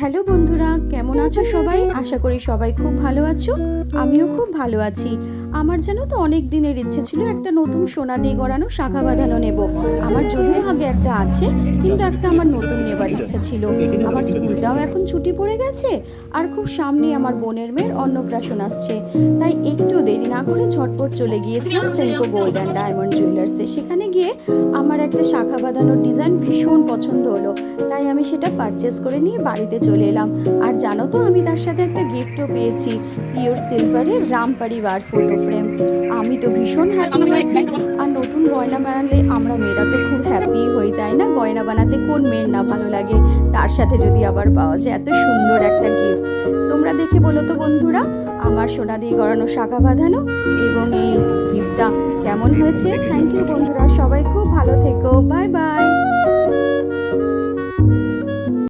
Hello বন্ধুরা, কেমন আছো সবাই? আশা করি সবাই খুব ভালো আছো। আমিও খুব ভালো আছি। আমার জানো তো অনেক দিনের ইচ্ছে ছিল একটা নতুন সোনা দিয়ে গড়ানো শাঁখা বাঁধানো নেব। আমার যদিও আগে একটা আছে, কিন্তু একটা আমার নতুন নেবার ইচ্ছে ছিল। আমার স্কুলটাও এখন ছুটি পড়ে গেছে, আর খুব সামনে আমার বোনের মেয়ের অন্নপ্রাশন আসছে। তাই একটু দেরি না করে ঝটপট চলে গিয়েছিলাম সেনকো গোল্ড অ্যান্ড ডায়মন্ড জুয়েলার্সে। সেখানে গিয়ে আমার একটা শাঁখা বাঁধানোর ডিজাইন ভীষণ পছন্দ হলো, তাই আমি সেটা পারচেস করে নিয়ে বাড়িতে চলে এলাম। আর জানো তো, আমি তার সাথে একটা গিফটও পেয়েছি, পিওর সিলভারের রামপারি বার ফটো ফ্রেম। আমি তো ভীষণ হ্যাপি হয়েছি। আর নতুন গয়না বানালে আমরা মেয়েরা তো খুব হ্যাপি হই, তাই না? গয়না বানাতে কোন মেয়ের না ভালো লাগে? তার সাথে যদি আবার পাওয়া যায় এত সুন্দর একটা গিফট। তোমরা দেখে বলো তো বন্ধুরা, আমার সোনা দিয়ে গড়ানো শাঁখা বাঁধানো এবং এই গিফটটা কেমন হয়েছে? থ্যাংক ইউ বন্ধুরা, সবাই খুব ভালো থেকো। Bye bye.